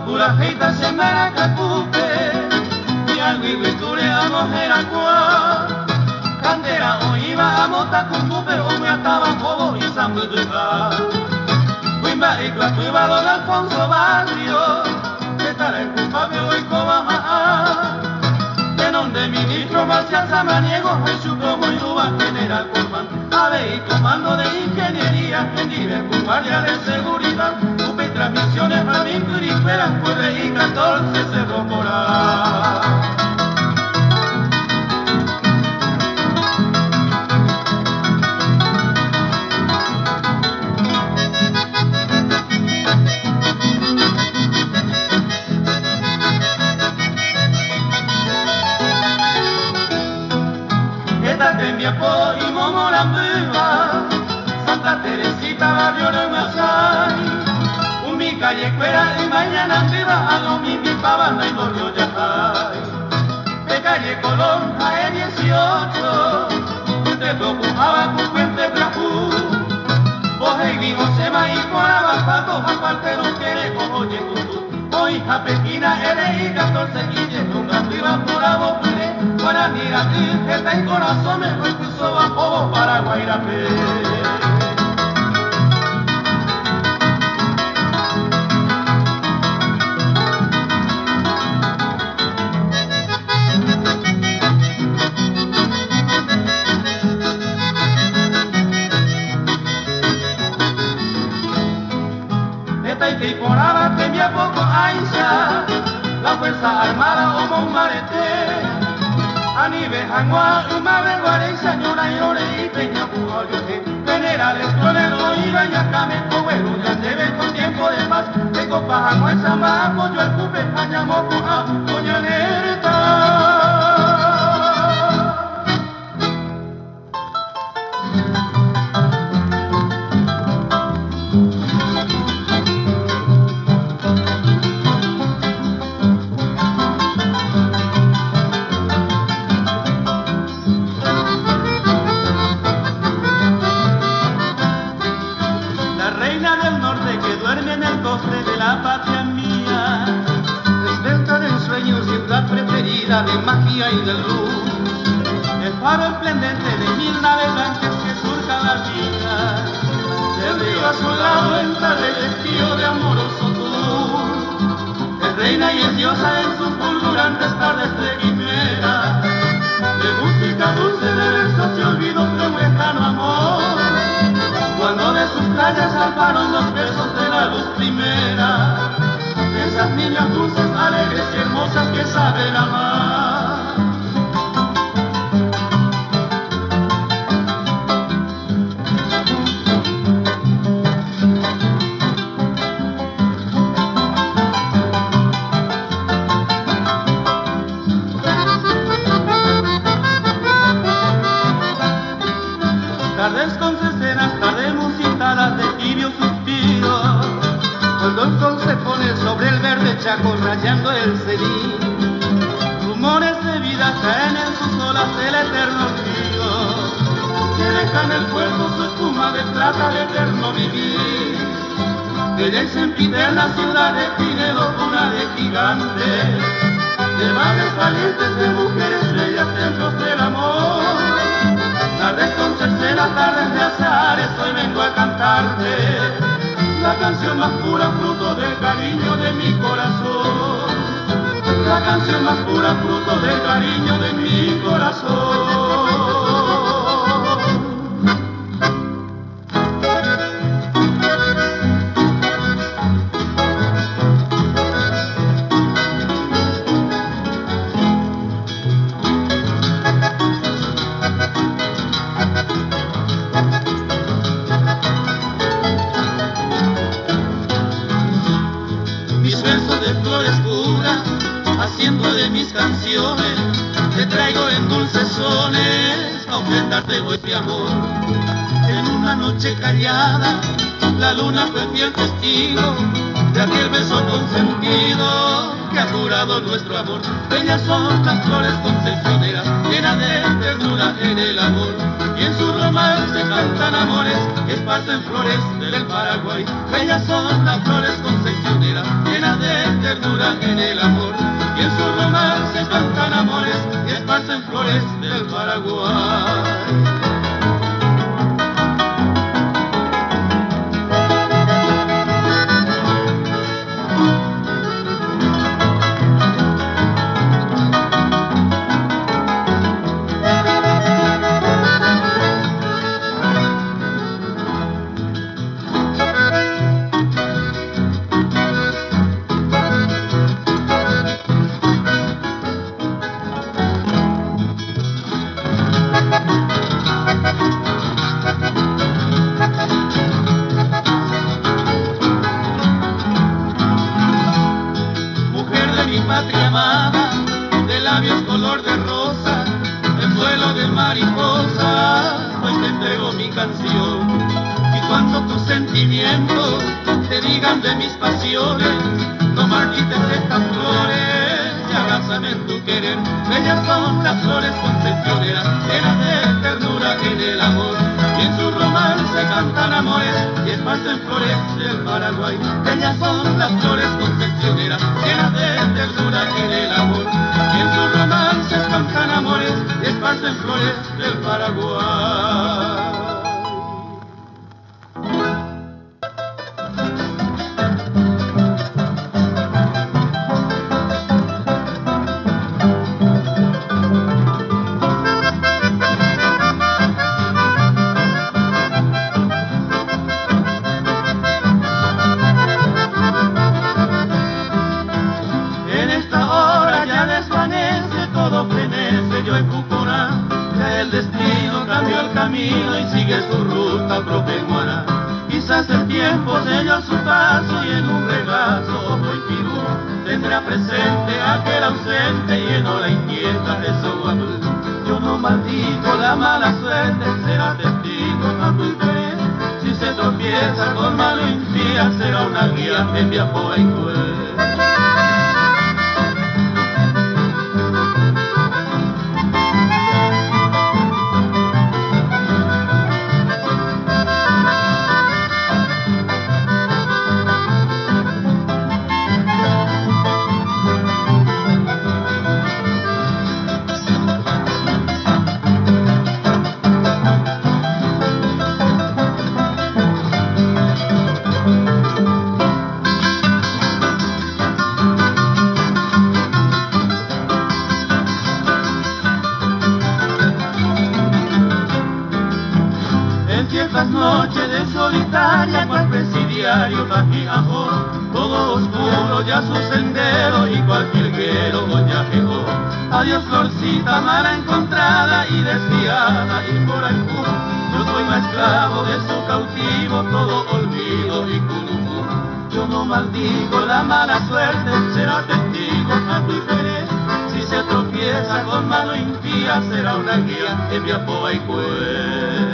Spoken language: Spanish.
Pura feita se maracapupe, y al viviture a mujer a cuá. Cantera o iba a mota cumbu, pero me ataban jobo y sambuduca. Wimba y clatuiba don Alfonso Barrio, que estará el culpable hoy cobaja. De donde ministro Marcial Samaniego, Jesús como Iruba, general Colman. Ave y comando de ingeniería, en nivel guardia de seguridad. Transmisiones a mi curicera, puede y 14 Cerro Moral. Esta Tembiapó y Momorambuba, Santa Teresita, barrio de Masay. Mi calle cuera y mañana arriba a domingo y pavana y borrio yajay. De calle Colón a E18, usted tocujaba con puente Trajú. Boje y Josema y por abajo, aparte no quiere oye tú. Hoy a Pequina, L.I. 14 y con arriba por abofre. Para mirar, está en corazón, me fue puso bajo para Guairapé. Y por ahora tembia poco Aisha, la fuerza armada o Monmarete, a nivel Janguá, Umare, Guareisa, Ñora, Llore y Peña, Pujoyote, generales, Toledo y Bayacame, Coguero, ya debe con tiempo de paz, de Copa, Janguá, Samba, apoyo el Cupe, Pañamo, Puja, Coñanereta. De magia y de luz, el faro esplendente de 1000 navegantes que surcan la vida, del río a su lado entra el estío de amoroso tú, es reina y es diosa en sus fulgurantes tardes de quimera, de música dulce de versos se olvidó de un lejano amor, cuando de sus playas salvaron los besos de la luz primera, esas niñas dulces, alegres y hermosas que saben amar. Tardes con cecenas, tardes musitadas de tibio suspiro, cuando el sol se pone sobre el verde chaco rayando el cerí, rumores de vida caen en sus olas del eterno río, que dejan el cuerpo su espuma de plata de eterno vivir. Ella es sempiterna ciudad de Pinedo, cuna de gigantes, de madres valientes, de mujeres bellas, templos del amor. Tardes con cercenas, tardes de azares, hoy vengo a cantarte la canción más pura, fruto del cariño de mi corazón. La canción más pura, fruto del cariño de mi corazón. Haciendo de mis canciones, te traigo en dulces sones a ofrendarte hoy mi amor. En una noche callada, La luna fue fiel testigo de aquel beso consentido que ha curado nuestro amor. Bellas son las flores concepcioneras, llenas de ternura en el amor, y en su romance cantan amores que esparcen flores del Paraguay. Bellas son las flores concepcioneras, llenas de ternura en el amor, y en su romance cantan amores que esparcen flores del Paraguay. Patria amada, de labios color de rosa, en vuelo de mariposa, hoy te entrego mi canción. Y cuando tus sentimientos te digan de mis pasiones, no marchites estas flores y abrázame en tu querer. Bellas son las flores concepcioneras, llenas de ternura en el amor, y en su romance cantan amores y esparcen flores del Paraguay. Bellas son las flores concepcioneras, llenas de ternura en el amor, y en sus romances cantan amores y esparcen flores del Paraguay. El destino cambió el camino y sigue su ruta propeguana. Quizás el tiempo selló su paso y en un regazo ojo y pirú tendrá presente aquel ausente y llenó la inquieta de su guapú. Yo no maldigo la mala suerte, será testigo a tu interés. Si se tropieza con mano impía, será una guía en Viapoa y Cue. Ciertas noches de solitaria cual presidiario Bajiajó, todo oscuro ya su sendero y cual jilguero ya llegó. Adiós florcita mala encontrada y desviada y por ahí yo soy más esclavo de su cautivo, todo olvido y culumú. Yo no maldigo la mala suerte, será testigo a tu interés. Si se tropieza con mano impía, será una guía en Viapoa y Cue.